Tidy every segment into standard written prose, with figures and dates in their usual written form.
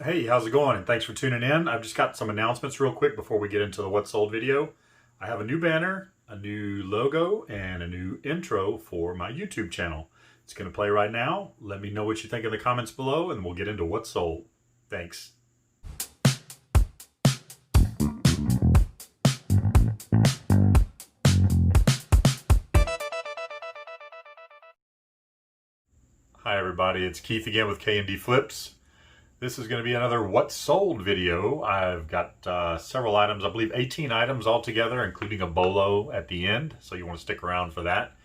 Hey, how's it going? And thanks for tuning in. I've just got some announcements real quick before we get into the What Sold video. I have a new banner, a new logo, and a new intro for my YouTube channel. It's going to play right now. Let me know what you think in the comments below, and we'll get into What Sold. Thanks. Hi everybody, it's Keith again with K&D Flips. This is going to be another What Sold video. I've got several items, I believe 18 items altogether, including a BOLO at the end, so you want to stick around for that.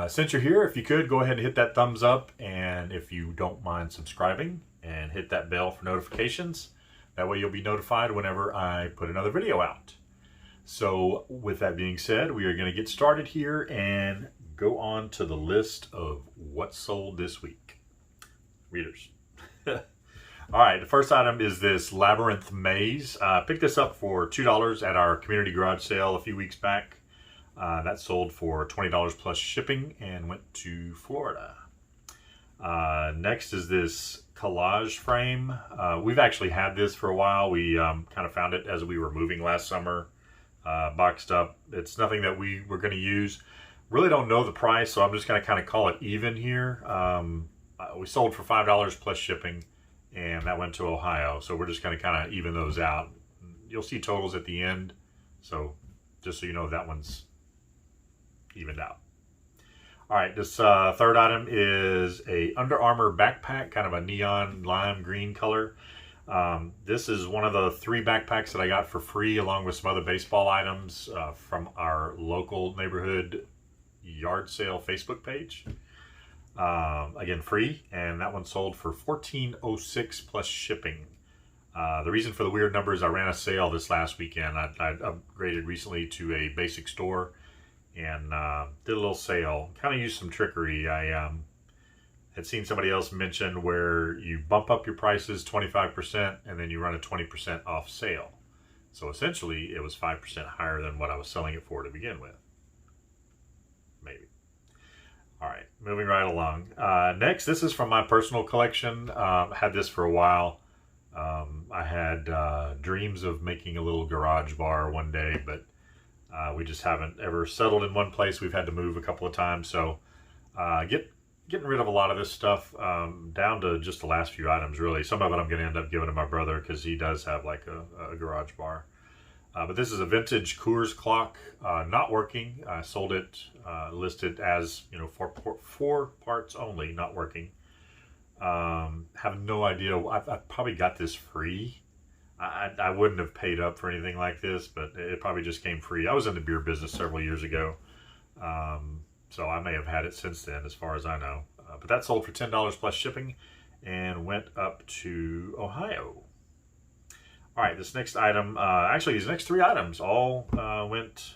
Since you're here, if you could, go ahead and hit that thumbs up, and if you don't mind subscribing, and hit that bell for notifications. That way you'll be notified whenever I put another video out. So with that being said, we are going to get started here and go on to the list of what sold this week. Readers. All right, the first item is this Labyrinth Maze. I picked this up for $2 at our community garage sale a few weeks back. That sold for $20 plus shipping and went to Florida. Next is this collage frame. We've actually had this for a while. We kind of found it as we were moving last summer, boxed up. It's nothing that we were going to use. Really don't know the price, so I'm just going to kind of call it even here. We sold for $5 plus shipping, and that went to Ohio. So we're just going to kind of even those out. You'll see totals at the end, so just so you know, that one's evened out. All right, this third item is a Under Armour backpack, kind of a neon lime green color. This is one of the 3 backpacks that I got for free, along with some other baseball items from our local neighborhood yard sale Facebook page. Again, free, and that one sold for $14.06 plus shipping. The reason for the weird number is I ran a sale this last weekend. I upgraded recently to a basic store and did a little sale. Kind of used some trickery. I had seen somebody else mention where you bump up your prices 25% and then you run a 20% off sale. So essentially it was 5% higher than what I was selling it for to begin with. Maybe. All right, moving right along. Next, this is from my personal collection. Had this for a while. I had dreams of making a little garage bar one day, but we just haven't ever settled in one place. We've had to move a couple of times, so getting rid of a lot of this stuff, down to just the last few items, really. Some of it I'm going to end up giving to my brother because he does have like a garage bar. But this is a vintage Coors clock, not working. I sold it listed as, you know, for 4 parts only, not working. Have no idea. I probably got this free. I wouldn't have paid up for anything like this, but it probably just came free. I was in the beer business several years ago, so I may have had it since then, as far as I know. But that sold for $10 plus shipping and went up to Ohio. All right, this next item, actually these next 3 items all went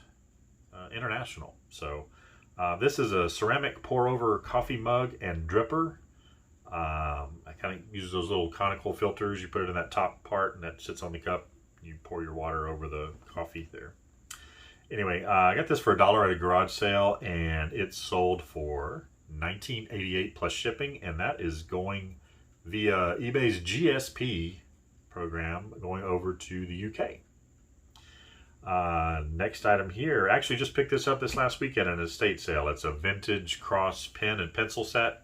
international. So this is a ceramic pour-over coffee mug and dripper. I kind of use those little conical filters. You put it in that top part and that sits on the cup. You pour your water over the coffee there. Anyway, I got this for $1 at a garage sale, and it sold for $19.88 plus shipping, and that is going via eBay's GSP program going over to the UK. Next item here, actually just picked this up this last weekend at an estate sale. It's a vintage cross pen and pencil set.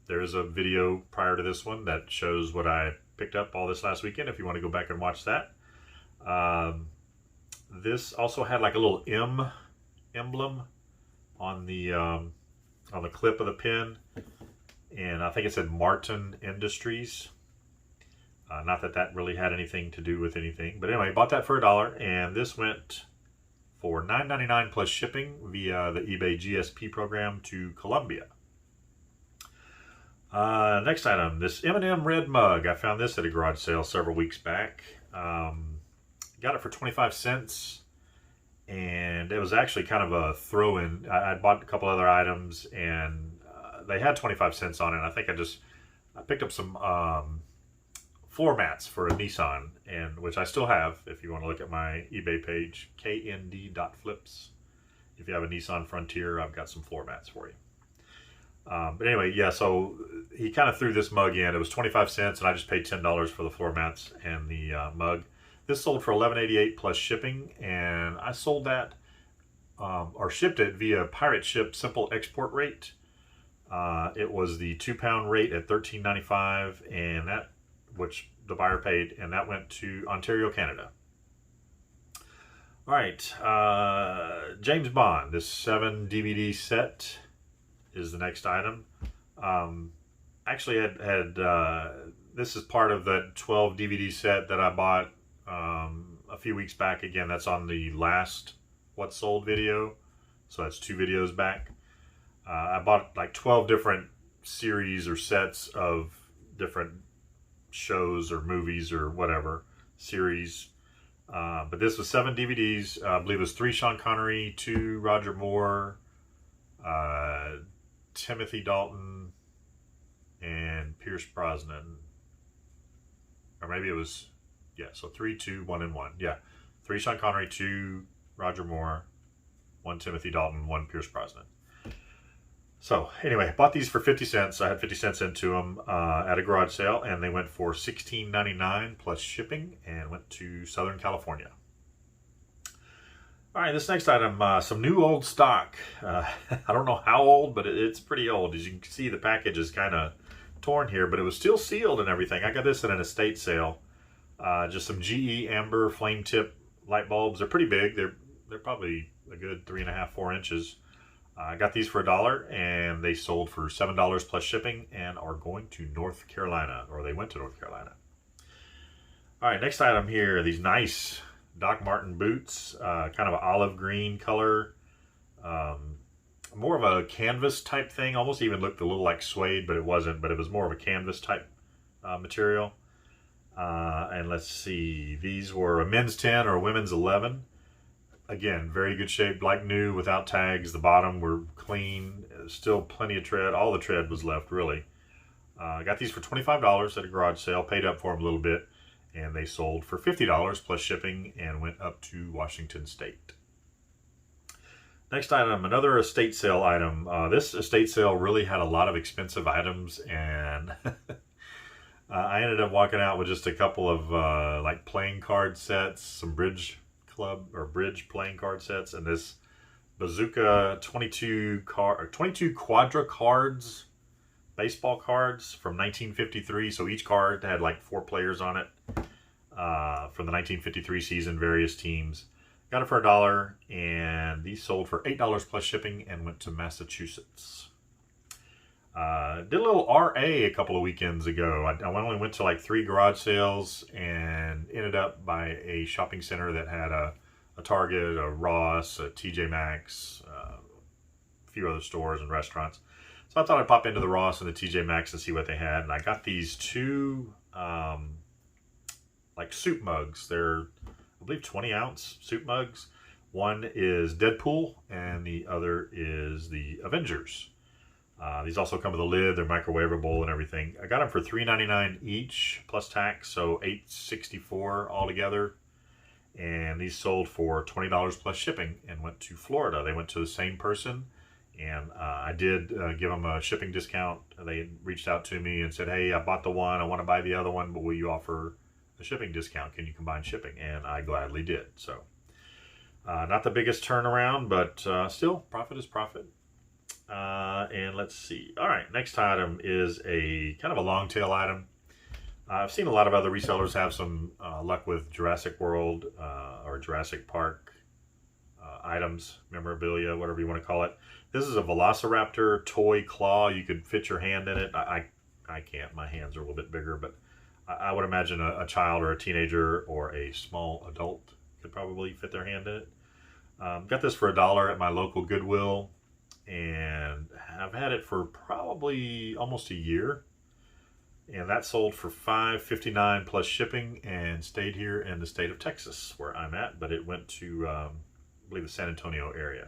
There is a video prior to this one that shows what I picked up all this last weekend if you want to go back and watch that. This also had like a little M emblem on the clip of the pen, and I think it said Martin Industries. Not that that really had anything to do with anything. But anyway, bought that for $1, and this went for $9.99 plus shipping via the eBay GSP program to Colombia. Next item, this M&M red mug. I found this at a garage sale several weeks back. Got it for 25 cents, and it was actually kind of a throw-in. I bought a couple other items, and they had 25 cents on it. I think I picked up some floor mats for a Nissan, and which I still have. If you want to look at my eBay page, knd.flips. If you have a Nissan Frontier, I've got some floor mats for you. But anyway, yeah, so he kind of threw this mug in. It was 25 cents, and I just paid $10 for the floor mats and the mug. This sold for $11.88 plus shipping, and I sold that or shipped it via pirate ship simple export rate. It was the 2-pound rate at $13.95, and that, which the buyer paid, and that went to Ontario, Canada. All right, James Bond. This 7 DVD set is the next item. Actually, this is part of the 12 DVD set that I bought a few weeks back. Again, that's on the last What Sold video, so that's 2 videos back. I bought like 12 different series or sets of different shows or movies or whatever series. But this was 7 DVDs. I believe it was 3 Sean Connery, 2 Roger Moore, Timothy Dalton, and Pierce Brosnan. Or maybe it was, yeah, so 3, 2, 1, and 1. Yeah, 3 Sean Connery, 2 Roger Moore, 1 Timothy Dalton, 1 Pierce Brosnan. So anyway, I bought these for 50 cents. I had 50 cents into them at a garage sale, and they went for $16.99 plus shipping, and went to Southern California. All right, this next item, some new old stock. I don't know how old, but it's pretty old. As you can see, the package is kind of torn here, but it was still sealed and everything. I got this at an estate sale. Just some GE Amber flame tip light bulbs. They're pretty big. They're probably a good 3.5, 4 inches. I got these for $1, and they sold for $7 plus shipping, and are going to North Carolina, or they went to North Carolina. All right, next item here, these nice Doc Martin boots, kind of an olive green color, more of a canvas type thing. Almost even looked a little like suede, but it wasn't. But it was more of a canvas type material. And let's see, these were a men's 10 or a women's 11. Again, very good shape, like new, without tags. The bottom were clean, still plenty of tread. All the tread was left, really. I got these for $25 at a garage sale, paid up for them a little bit, and they sold for $50 plus shipping, and went up to Washington State. Next item, another estate sale item. This estate sale really had a lot of expensive items, and I ended up walking out with just a couple of like playing card sets, some bridge playing card sets, and this Bazooka 22 Quadra cards, baseball cards from 1953. So each card had like 4 players on it from the 1953 season, various teams. Got it for $1, and these sold for $8 plus shipping, and went to Massachusetts. Did a little RA a couple of weekends ago. I only went to like 3 garage sales, and ended up by a shopping center that had a Target, a Ross, a TJ Maxx, a few other stores and restaurants. So I thought I'd pop into the Ross and the TJ Maxx and see what they had. And I got these 2 like soup mugs. They're, I believe, 20-ounce soup mugs. One is Deadpool, and the other is the Avengers. These also come with a lid. They're microwavable and everything. I got them for $3.99 each plus tax, so $8.64 altogether. And these sold for $20 plus shipping, and went to Florida. They went to the same person, and I did give them a shipping discount. They reached out to me and said, "Hey, I bought the one. I want to buy the other one, but will you offer a shipping discount? Can you combine shipping?" And I gladly did. So not the biggest turnaround, but still, profit is profit. And let's see. All right, next item is a kind of a long tail item. I've seen a lot of other resellers have some luck with Jurassic World or Jurassic Park items, memorabilia, whatever you want to call it. This is a Velociraptor toy claw. You could fit your hand in it. I can't. My hands are a little bit bigger, but I would imagine a child or a teenager or a small adult could probably fit their hand in it. Got this for $1 at my local Goodwill, and I've had it for probably almost a year. And that sold for $5.59 plus shipping, and stayed here in the state of Texas, where I'm at, but it went to, I believe, the San Antonio area.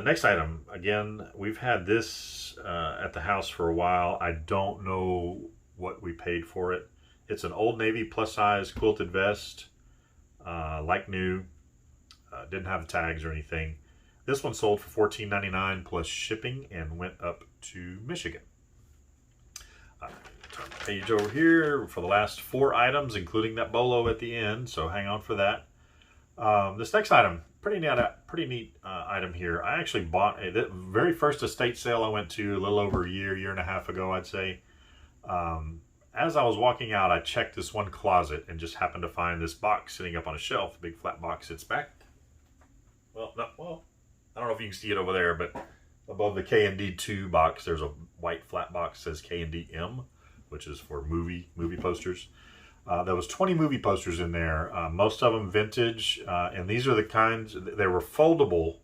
Next item. Again, we've had this at the house for a while. I don't know what we paid for it. It's an Old Navy plus-size quilted vest, like new. Didn't have the tags or anything. This one sold for $14.99 plus shipping and went up to Michigan. Turn the page over here for the last 4 items, including that BOLO at the end, so hang on for that. This next item, pretty neat item here. I actually bought the very first estate sale I went to a little over a year and a half ago, I'd say. As I was walking out, I checked this one closet and just happened to find this box sitting up on a shelf. The big flat box sits back. Well, I don't know if you can see it over there, but above the K&D 2 box, there's a white flat box that says K&D M, which is for movie posters. There was 20 movie posters in there, most of them vintage, and these are the kinds, they were foldable,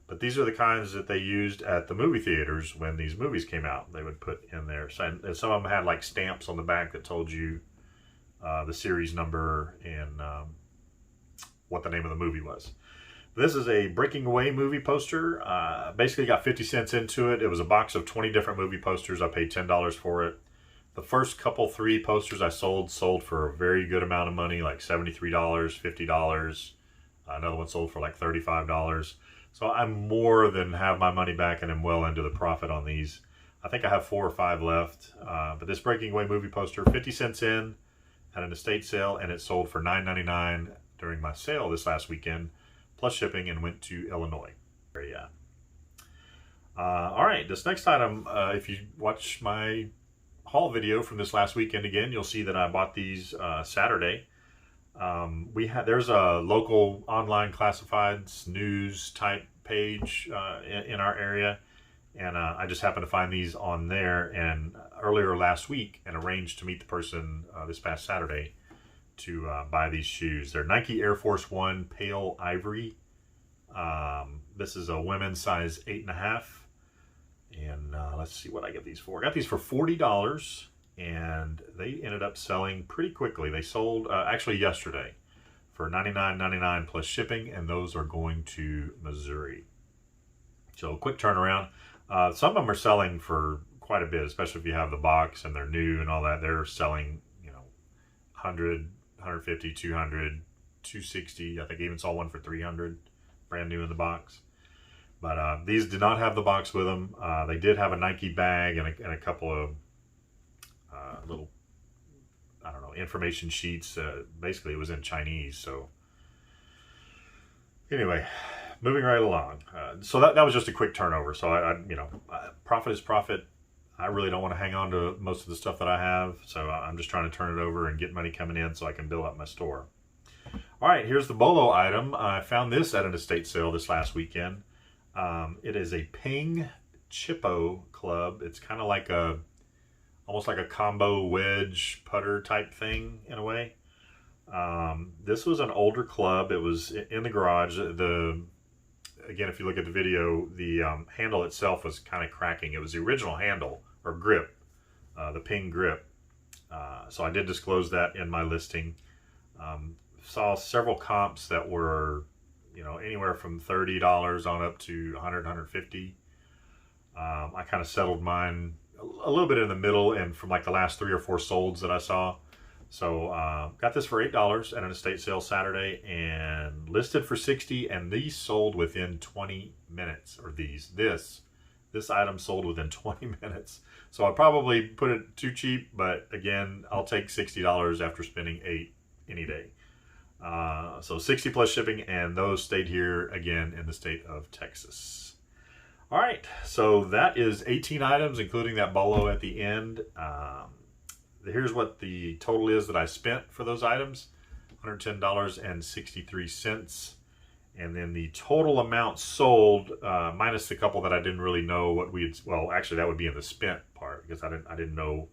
but these are the kinds that they used at the movie theaters when these movies came out. They would put in there. So, and some of them had like stamps on the back that told you the series number and what the name of the movie was. This is a Breaking Away movie poster. Basically got 50 cents into it. It was a box of 20 different movie posters. I paid $10 for it. The first 3 posters I sold for a very good amount of money, like $73, $50. Another one sold for like $35. So I more than have my money back and am well into the profit on these. I think I have 4 or 5 left. But this Breaking Away movie poster, 50 cents in at an estate sale, and it sold for $9.99 during my sale this last weekend, plus shipping, and went to Illinois. Yeah. All right, this next item, if you watch my haul video from this last weekend again, you'll see that I bought these Saturday. There's a local online classifieds news type page in our area, and I just happened to find these on there and earlier last week, and arranged to meet the person this past Saturday to buy these shoes. They're Nike Air Force One Pale Ivory. This is a women's size 8.5. And let's see what I get these for. I got these for $40, and they ended up selling pretty quickly. They sold actually yesterday for $99.99 plus shipping, and those are going to Missouri. So quick turnaround. Some of them are selling for quite a bit, especially if you have the box and they're new and all that. They're selling, 100, 150, 200, 260. I think I even saw one for 300, brand new in the box. But these did not have the box with them. They did have a Nike bag and a couple of little, information sheets. Basically, it was in Chinese. So anyway, moving right along. So that was just a quick turnover. So profit is profit. I really don't want to hang on to most of the stuff that I have. So I'm just trying to turn it over and get money coming in so I can build up my store. All right, here's the BOLO item. I found this at an estate sale this last weekend. It is a Ping Chippo club. It's kind of like almost like a combo wedge putter type thing in a way. This was an older club. It was in the garage. Again, if you look at the video, the handle itself was kind of cracking. It was the original handle or grip, the Ping grip. So I did disclose that in my listing. Saw several comps that were anywhere from $30 on up to $100, $150. I kind of settled mine a little bit in the middle, and from like the last 3 or 4 solds that I saw. So got this for $8 at an estate sale Saturday and listed for $60, and these sold within 20 minutes. Or this item sold within 20 minutes. So I probably put it too cheap, but again, I'll take $60 after spending $8 any day. So 60 plus shipping, and those stayed here again in the state of Texas. All right, so that is 18 items, including that BOLO at the end. Here's what the total is that I spent for those items, $110.63. And then the total amount sold, minus the couple that I didn't really know what we had, well, actually that would be in the spent part, because I didn't know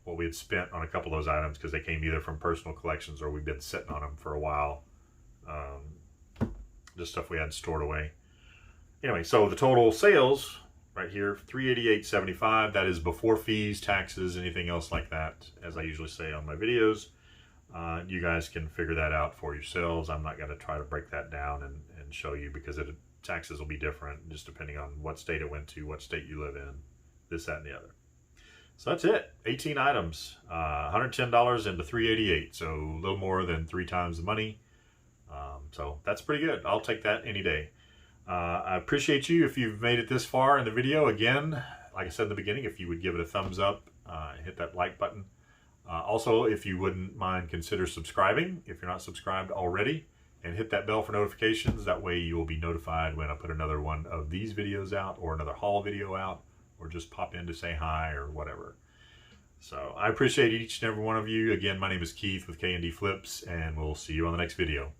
what we had spent on a couple of those items, because they came either from personal collections or we've been sitting on them for a while. Just stuff we had stored away. Anyway, so the total sales right here, $388.75. That is before fees, taxes, anything else like that, as I usually say on my videos. You guys can figure that out for yourselves. I'm not going to try to break that down and show you, because taxes will be different just depending on what state it went to, what state you live in, this, that, and the other. So that's it. 18 items, $110 into $388, so a little more than 3 times the money. So that's pretty good. I'll take that any day. I appreciate you if you've made it this far in the video. Again, like I said in the beginning, if you would give it a thumbs up, hit that like button. Also, if you wouldn't mind, consider subscribing if you're not subscribed already, and hit that bell for notifications. That way you will be notified when I put another one of these videos out, or another haul video out, or just pop in to say hi or whatever. So I appreciate each and every one of you. Again, my name is Keith with K&D Flips, and we'll see you on the next video.